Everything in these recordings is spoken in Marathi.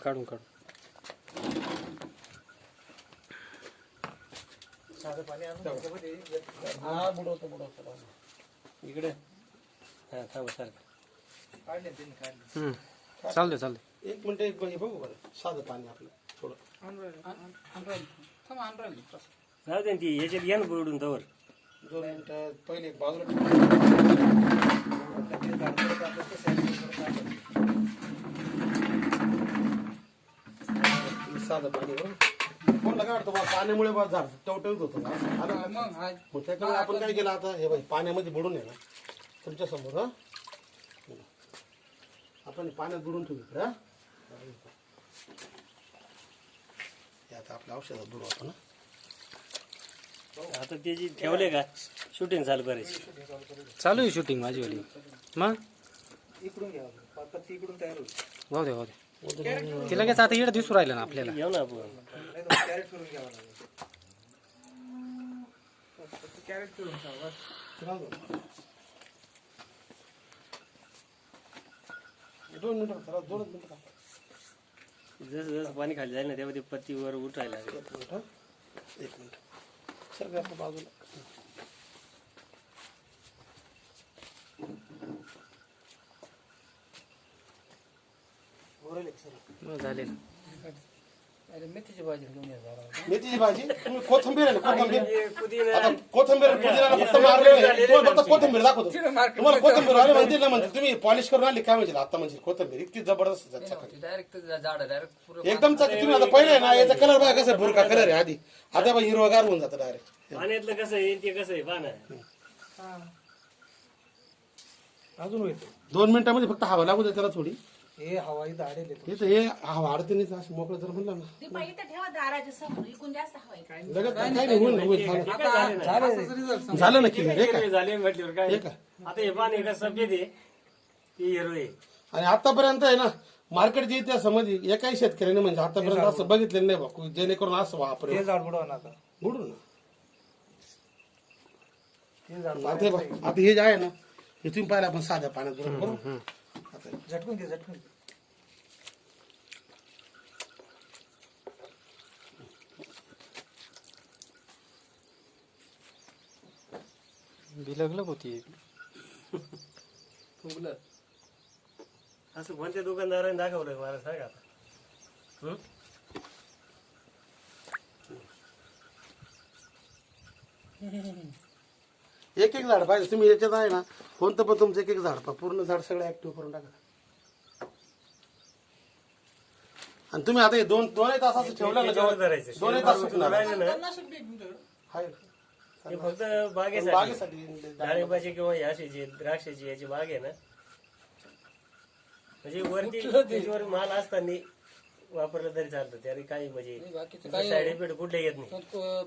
काढून काढून हा बुडवतो इकडे हा थांबा सारखं काढले त्यांनी काढले. चालते चालते. एक मिनिट एक बघू बरं साधं पाणी आपलं थोडं जाऊ दे ती याच्यात घ्या ना बुडून तवर. 2 मिनिटं पहिले एक बाजूला साधं पाणी कोणला काढतो बा पाण्यामुळे बा झाड टवटवीत होतं मग त्याच्यामुळे आपण काय केलं आता हे बाई पाण्यामध्ये बुडून आहे ना तुमच्या समोर हा आपण पाण्यात बुडून ठेवू इकडे हा हे आता आपल्या औषधात बुडवतो ना आता त्याची ठेवले का शूटिंग चालू करायची. चालू आहे शूटिंग माझी वाली. मग इकडून घ्या पत्ती इकडून तयार होईल. भाऊ दे भाऊ दे. ती लगेच आता इकडे दिसू राहिलं ना आपल्याला. येऊ ना आपण कॅरेट करून घ्यावं लागेल. कॅरेट करून घ्यावं. 2 मिनिटं चला 2 मिनिटं. जसं जसं पाणी खाली जाईल ना तेव्हा ते पत्तीवर उठायला लागेल. 1 मिनिट सर आपल्या बाजूला झाले. मेथीची भाजी तुम्ही कोथिंबीर आहे ना कोथिंबीर आता कोथिंबीर पुदिना फक्त मारलेलं तुम्हाला फक्त कोथिंबीर दाखवतो तुम्हाला कोथिंबीर आले म्हणतील ना म्हणजे तुम्ही पॉलिश करून आली काय म्हणजे आता म्हणजे कोथिंबीर इतकी जबरदस्त एकदम तुम्ही आता पहिले आहे ना याचा कलर बघा कसं भुरका कलर आहे आधी आता बघा हिरवागार होऊन जातं डायरेक्ट. पाण्यातलं कसं आहे ते कसं आहे पाना अजून होईल 2 मिनिटांमध्ये फक्त हवा लागू दे त्याला थोडी. हे हवा इथं आडेल हे हवा आडते नाही असं मोकळं जर म्हणलं ना लगेच काय नाही होईल झालं ना क्लिअर झाले म्हटल्यावर काय आता हे पाणी का सफेद आहे ते हिरो आहे. आणि आतापर्यंत आहे ना मार्केटच्या इतिहासामध्ये एकाही शेतकऱ्याने म्हणजे आतापर्यंत असं बघितलेलं नाही बा जेणेकरून असं वापरे बुडू ना आता हे जे आहे ना हे तुम्ही पाहिलं आपण साध्या पाण्यात बरोबर आता झटकून घे झटकून बिलगलं होती असं कोणत्या दुकानदाराने दाखवलं मला सांगा आता. एक एक झाड पाहिजे तुम्ही याच्यात आहे ना कोणतं पण तुमचं एक एक झाड पहा पूर्ण झाड सगळं ऍक्टिव्ह करून टाका. आणि तुम्ही आता हे दोनही तास असं ठेवलं ना 2 तास सुकणार आहे. हे फक्त बागेसाठी डाळिंबाची किंवा याशीची द्राक्षाची याची बाग आहे ना म्हणजे वरती त्याच्यावर माल असताना वापरलं तरी चालतं त्याने काही म्हणजे साईड इफेक्ट कुठले येत नाही.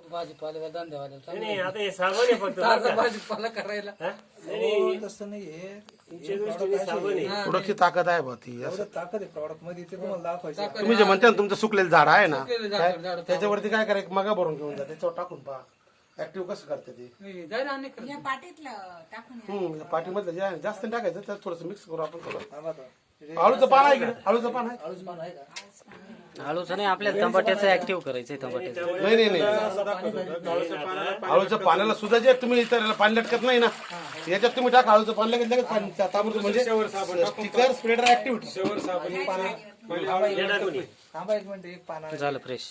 भाजीपाला नाही आता हे साबण आहे फक्त भाजीपाला करायला तसं नाही तुमच्या दृष्टीने साबण आहे. थोडीशी ताकद आहे बा ती ताकद आहे प्रॉडक्ट मध्ये ते तुम्हाला दाखवायचं. तुम्ही जे म्हणता ना तुमचं सुकलेलं झाड आहे ना त्याच्यावरती काय करायचं मगा भरून घेऊन जा त्याच्यावर टाकून पहा ऍक्टिव्ह कसं करते ते पाठीमधलं जे आहे जास्त टाकायचं त्यात थोडस मिक्स करू आपण थोडं आळूचं पान आहे इकडे आळूचं पान आहे आळूचं नाही आपल्याला टमाट्याचं ऍक्टिव्ह करायचंय. टमाट्याचं नाही आळूच्या पाण्याला सुद्धा जे तुम्ही इतर पाणी लटकत नाही ना याच्यात तुम्ही टाका आळूचं पाणी लगेच लगेच पाणी ताबडतोब म्हणजे स्टिकर स्प्रेडर ऍक्टिव्हिटी थांबा 1 मिनिट एक पाना झालं फ्रेश.